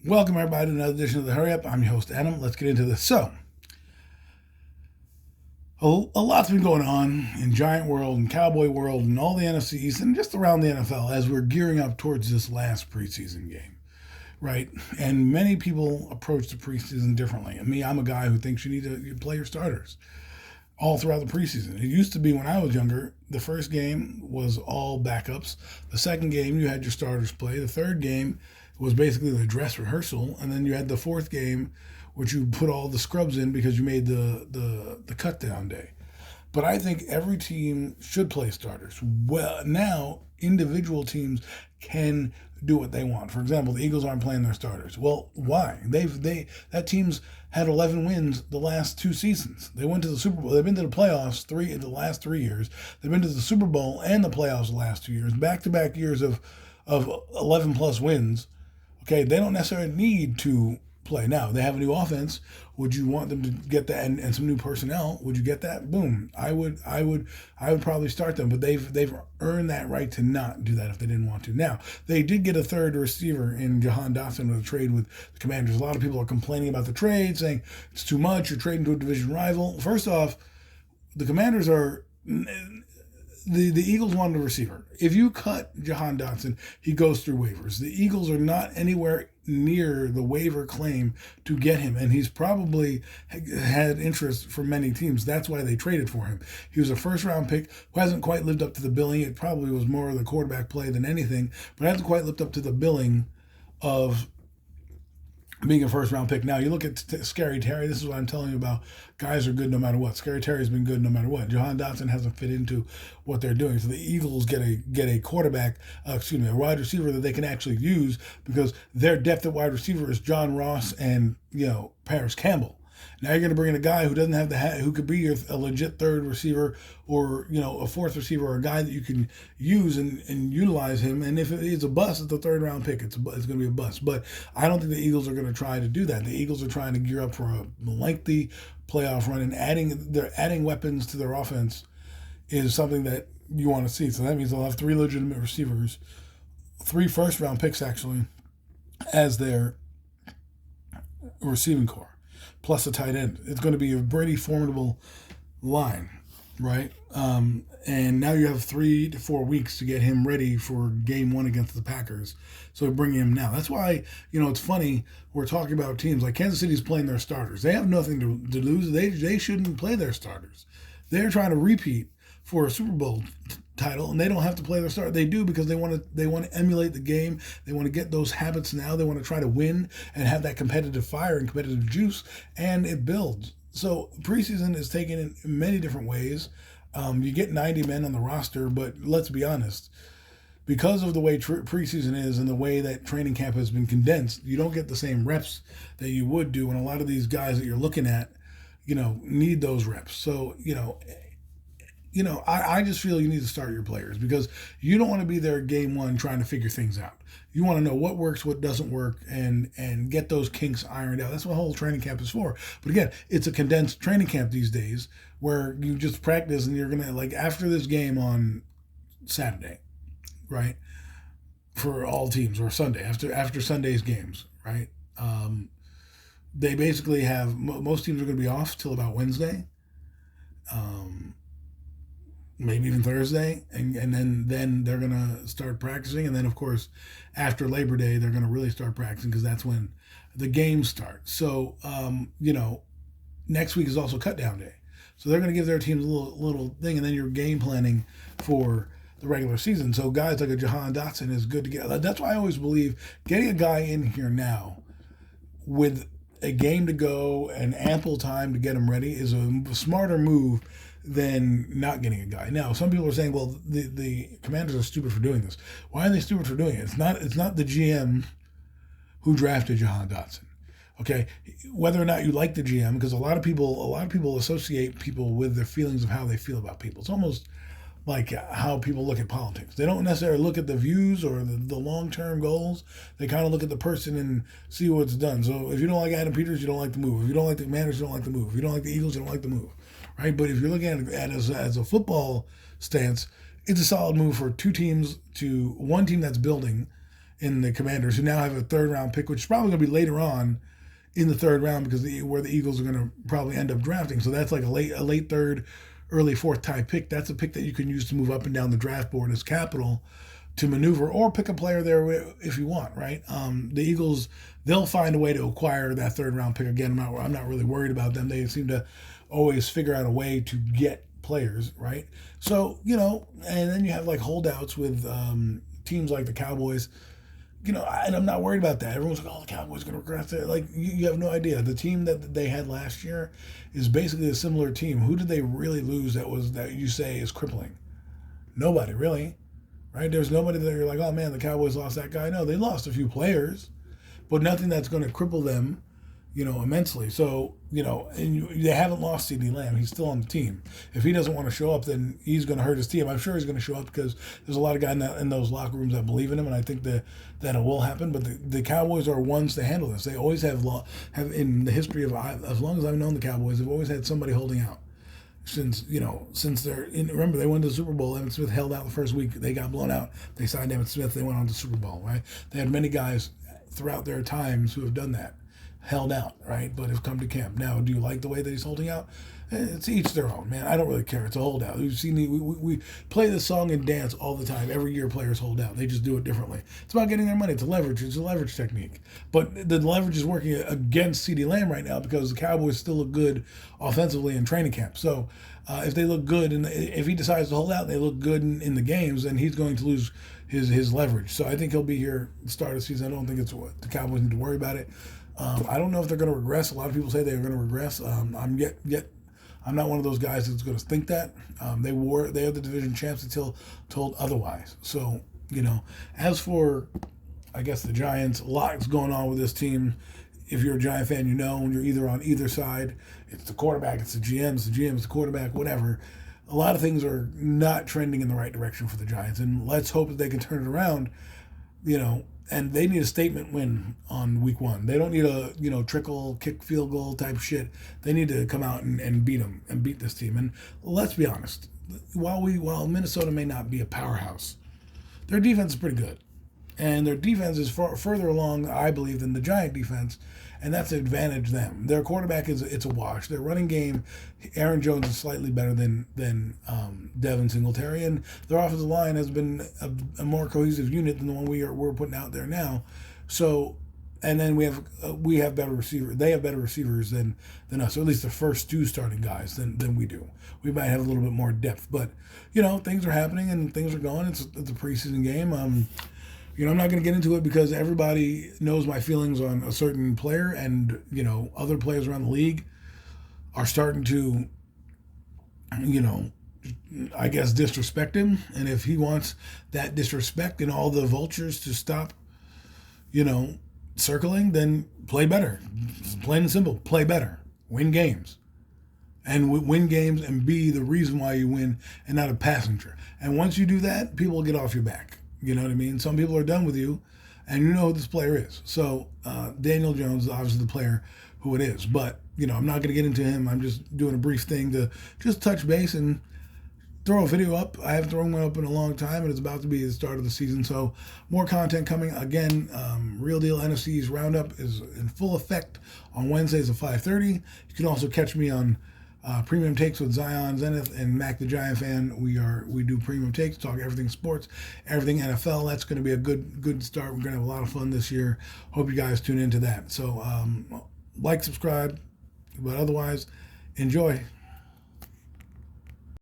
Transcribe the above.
Welcome, everybody, to another edition of the Hurry Up. I'm your host, Adam. Let's get into this. So, a lot's been going on in Giant World and Cowboy World and all the NFC East and just around the NFL as we're gearing up towards this last preseason game, right? And many people approach the preseason differently. And me, I'm a guy who thinks you need to play your starters all throughout the preseason. It used to be when I was younger, the first game was all backups. The second game, you had your starters play. The third game was basically the dress rehearsal. And then you had the fourth game, which you put all the scrubs in because you made the cut down day. But I think every team should play starters. Well, now individual teams can do what they want. For example, the Eagles aren't playing their starters. Well, why? That team's had 11 wins the last two seasons. They went to the Super Bowl. They've been to the playoffs the last 3 years. They've been to the Super Bowl and the playoffs the last 2 years. Back-to-back years of 11 plus wins. Okay, they don't necessarily need to play. Now, they have a new offense. Would you want them to get that and some new personnel? Would you get that? Boom. I would probably start them, but they've earned that right to not do that if they didn't want to. Now, they did get a third receiver in Jahan Dotson with a trade with the Commanders. A lot of people are complaining about the trade, saying it's too much, you're trading to a division rival. First off, the Commanders are the Eagles wanted a receiver. If you cut Jahan Dotson, he goes through waivers. The Eagles are not anywhere near the waiver claim to get him, and he's probably had interest from many teams. That's why they traded for him. He was a first-round pick who hasn't quite lived up to the billing. It probably was more of the quarterback play than anything, but hasn't quite lived up to the billing of being a first-round pick. Now, you look at Scary Terry. This is what I'm telling you about. Guys are good no matter what. Scary Terry's been good no matter what. Jahan Dotson hasn't fit into what they're doing. So the Eagles get a quarterback, a wide receiver that they can actually use because their depth at wide receiver is John Ross and, Paris Campbell. Now you're going to bring in a guy who doesn't have who could be a legit third receiver or, a fourth receiver or a guy that you can use and utilize him. And if it's a bust, it's a third round pick. It's going to be a bust. But I don't think the Eagles are going to try to do that. The Eagles are trying to gear up for a lengthy playoff run, and they're adding weapons to their offense is something that you want to see. So that means they'll have three legitimate receivers, 3 first round picks actually, as their receiving core, plus a tight end. It's going to be a pretty formidable line, right? And now you have 3 to 4 weeks to get him ready for game 1 against the Packers. So bring him now. That's why, it's funny, we're talking about teams like Kansas City's playing their starters. They have nothing to lose. They shouldn't play their starters. They're trying to repeat for a Super Bowl title, and they don't have to play their start. They do because they want to emulate the game. They want to get those habits now. They want to try to win and have that competitive fire and competitive juice, and it builds. So preseason is taken in many different ways. You get 90 men on the roster, but let's be honest, because of the way preseason is and the way that training camp has been condensed, you don't get the same reps that you would do, and a lot of these guys that you're looking at, need those reps. So, I just feel you need to start your players because you don't want to be there game 1 trying to figure things out. You want to know what works, what doesn't work, and get those kinks ironed out. That's what whole training camp is for. But again, it's a condensed training camp these days where you just practice and you're going to, after this game on Saturday, right, for all teams, or Sunday, after Sunday's games, right, they basically have, most teams are going to be off till about Wednesday. Maybe even Thursday, and then they're going to start practicing. And then, of course, after Labor Day, they're going to really start practicing because that's when the games start. So, next week is also cut down day. So they're going to give their teams a little thing, and then you're game planning for the regular season. So guys like a Jahan Dotson is good to get. That's why I always believe getting a guy in here now with a game to go and ample time to get him ready is a smarter move than not getting a guy. Now, some people are saying, well, the Commanders are stupid for doing this. Why are they stupid for doing it? It's not the GM who drafted Jahan Dotson. Okay, whether or not you like the GM, because a lot of people associate people with their feelings of how they feel about people. It's almost like how people look at politics. They don't necessarily look at the views or the long-term goals. They kind of look at the person and see what's done. So if you don't like Adam Peters, you don't like the move. If you don't like the Commanders, you don't like the move. If you don't like the Eagles, you don't like the move. Right? But if you're looking at it as a football stance, it's a solid move for one team that's building in the Commanders, who now have a third round pick, which is probably going to be later on in the third round because where the Eagles are going to probably end up drafting. So that's like a late third, early fourth type pick. That's a pick that you can use to move up and down the draft board as capital to maneuver, or pick a player there if you want, right? The Eagles, they'll find a way to acquire that third round pick again. I'm not really worried about them. They seem to always figure out a way to get players, right? So, and then you have like holdouts with teams like the Cowboys, and I'm not worried about that. Everyone's like, oh, the Cowboys going to regress it. Like, you have no idea. The team that they had last year is basically a similar team. Who did they really lose that you say is crippling? Nobody, really. Right? There's nobody that you're like, oh man, the Cowboys lost that guy. No, they lost a few players, but nothing that's going to cripple them, immensely. So, and they haven't lost CeeDee Lamb. He's still on the team. If he doesn't want to show up, then he's going to hurt his team. I'm sure he's going to show up because there's a lot of guys in those locker rooms that believe in him, and I think that it will happen. But the Cowboys are ones to handle this. They always have in the history of, as long as I've known the Cowboys, they've always had somebody holding out. Since they're in, remember, they went to the Super Bowl. Emmitt Smith held out the first week. They got blown out. They signed Emmitt Smith. They went on to the Super Bowl, right? They had many guys throughout their times who have done that, held out, right? But have come to camp. Now, do you like the way that he's holding out? It's each their own, man. I don't really care. It's a holdout. We've seen we play this song and dance all the time. Every year, players hold out. They just do it differently. It's about getting their money. It's a leverage technique. But the leverage is working against CeeDee Lamb right now because the Cowboys still look good offensively in training camp. So if they look good, and if he decides to hold out, and they look good in the games, then he's going to lose his leverage. So I think he'll be here at the start of the season. I don't think it's what the Cowboys need to worry about it. I don't know if they're going to regress. A lot of people say they're going to regress. I'm not one of those guys that's going to think that. They are the division champs until told otherwise. So, as for, I guess, the Giants, a lot's going on with this team. If you're a Giant fan, you're either on either side. It's the quarterback, it's the GM, it's the quarterback, whatever. A lot of things are not trending in the right direction for the Giants, and let's hope that they can turn it around, and they need a statement win on week 1. They don't need a, trickle, kick, field goal type shit. They need to come out and beat them and beat this team. And let's be honest, while Minnesota may not be a powerhouse, their defense is pretty good. And their defense is further along, I believe, than the Giant defense, and that's advantage them. Their quarterback it's a wash. Their running game, Aaron Jones is slightly better than Devin Singletary, and their offensive line has been a more cohesive unit than the one we're putting out there now. So, and then we have better receivers. They have better receivers than us, or at least the first 2 starting guys than we do. We might have a little bit more depth, but things are happening and things are going. It's a preseason game. I'm not going to get into it because everybody knows my feelings on a certain player, and, other players around the league are starting to, I guess, disrespect him. And if he wants that disrespect and all the vultures to stop, circling, then play better. Plain and simple, play better. Win games. And win games and be the reason why you win and not a passenger. And once you do that, people will get off your back. You know what I mean? Some people are done with you, and you know who this player is. So Daniel Jones is obviously the player who it is. But, I'm not going to get into him. I'm just doing a brief thing to just touch base and throw a video up. I haven't thrown one up in a long time, and it's about to be the start of the season. So more content coming. Again, Real Deal NFC's Roundup is in full effect on Wednesdays at 5:30. You can also catch me on Premium Takes with Zion Zenith and Mac the Giant Fan. We do Premium Takes, talk everything sports, everything NFL. That's going to be a good start. We're going to have a lot of fun this year. Hope you guys tune into that. So like, subscribe, but otherwise, enjoy.